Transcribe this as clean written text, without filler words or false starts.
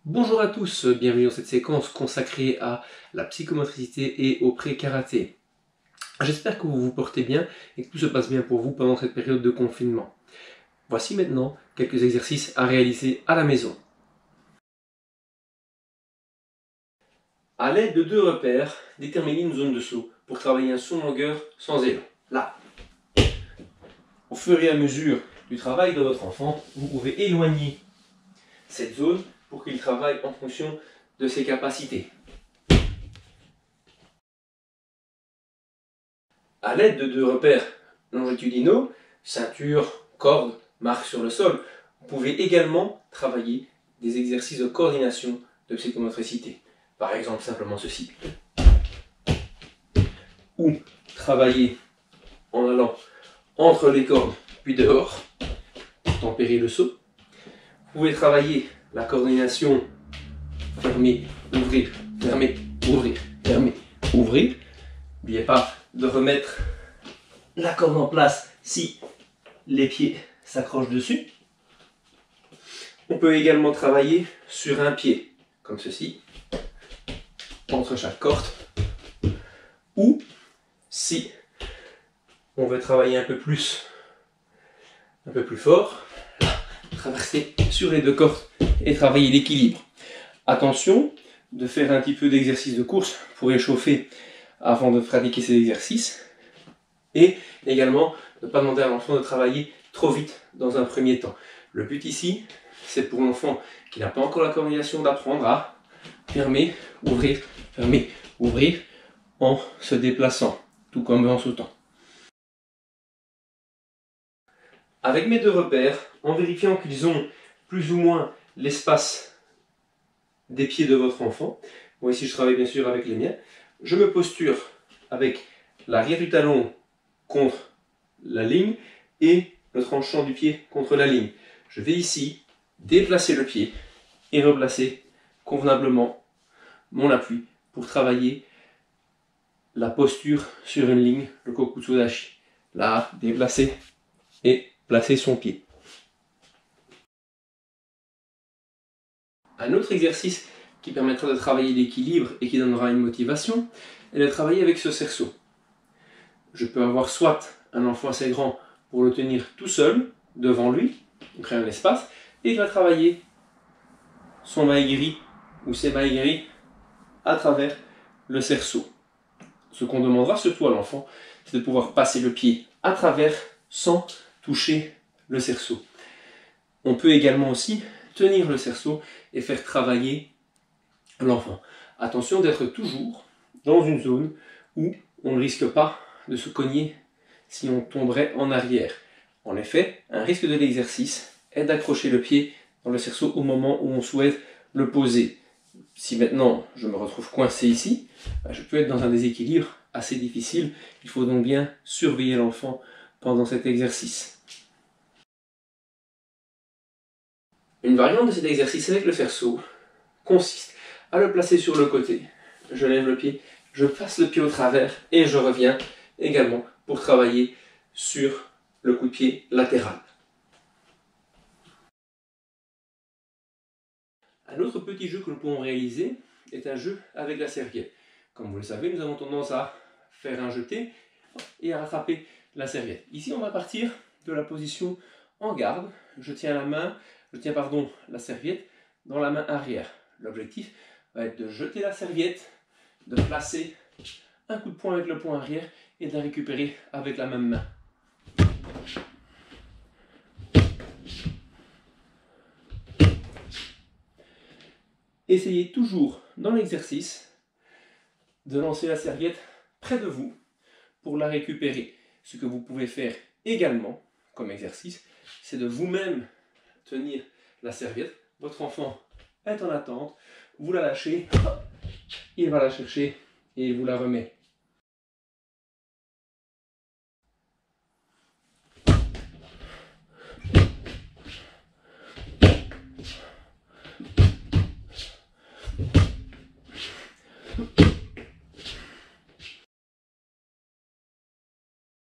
Bonjour à tous, bienvenue dans cette séquence consacrée à la psychomotricité et au pré-karaté. J'espère que vous vous portez bien et que tout se passe bien pour vous pendant cette période de confinement. Voici maintenant quelques exercices à réaliser à la maison. À l'aide de deux repères, déterminez une zone de saut pour travailler un saut en longueur sans élan. Là. Au fur et à mesure du travail de votre enfant, vous pouvez éloigner cette zone pour qu'il travaille en fonction de ses capacités. À l'aide de deux repères longitudinaux, ceinture, corde, marque sur le sol, vous pouvez également travailler des exercices de coordination de psychomotricité. Par exemple, simplement ceci. Ou travailler en allant entre les cordes puis dehors pour tempérer le saut. Vous pouvez travailler la coordination fermer, ouvrir, fermer, ouvrir, fermer, ouvrir. N'oubliez pas de remettre la corde en place si les pieds s'accrochent dessus. On peut également travailler sur un pied, comme ceci, entre chaque corde. Ou, si on veut travailler un peu plus fort, traverser sur les deux cordes et travailler l'équilibre. Attention de faire un petit peu d'exercice de course pour échauffer avant de pratiquer ces exercices. Et également, ne pas demander à l'enfant de travailler trop vite dans un premier temps. Le but ici, c'est pour l'enfant qui n'a pas encore la coordination d'apprendre à fermer, ouvrir, en se déplaçant, tout comme en sautant. Avec mes deux repères, en vérifiant qu'ils ont plus ou moins l'espace des pieds de votre enfant, moi ici je travaille bien sûr avec les miens, je me posture avec l'arrière du talon contre la ligne et le tranchant du pied contre la ligne. Je vais ici déplacer le pied et replacer convenablement mon appui pour travailler la posture sur une ligne, le kokutsudashi. Là, déplacer et placer son pied. Un autre exercice qui permettra de travailler l'équilibre et qui donnera une motivation est de travailler avec ce cerceau. Je peux avoir soit un enfant assez grand pour le tenir tout seul, devant lui, créer un espace, et il va travailler son maigiri ou ses maigiri à travers le cerceau. Ce qu'on demandera surtout à l'enfant, c'est de pouvoir passer le pied à travers sans toucher le cerceau. On peut également aussi tenir le cerceau et faire travailler l'enfant. Attention d'être toujours dans une zone où on ne risque pas de se cogner si on tomberait en arrière. En effet, un risque de l'exercice est d'accrocher le pied dans le cerceau au moment où on souhaite le poser. Si maintenant je me retrouve coincé ici, je peux être dans un déséquilibre assez difficile. Il faut donc bien surveiller l'enfant pendant cet exercice. Une variante de cet exercice avec le cerceau consiste à le placer sur le côté. Je lève le pied, je passe le pied au travers et je reviens également pour travailler sur le coup de pied latéral. Un autre petit jeu que nous pouvons réaliser est un jeu avec la serviette. Comme vous le savez, nous avons tendance à faire un jeté et à rattraper la serviette. Ici, on va partir de la position en garde. Je tiens la serviette dans la main arrière. L'objectif va être de jeter la serviette, de placer un coup de poing avec le poing arrière et de la récupérer avec la même main. Essayez toujours dans l'exercice de lancer la serviette près de vous pour la récupérer. Ce que vous pouvez faire également comme exercice, c'est de vous-même tenir la serviette. Votre enfant est en attente, vous la lâchez, il va la chercher et il vous la remet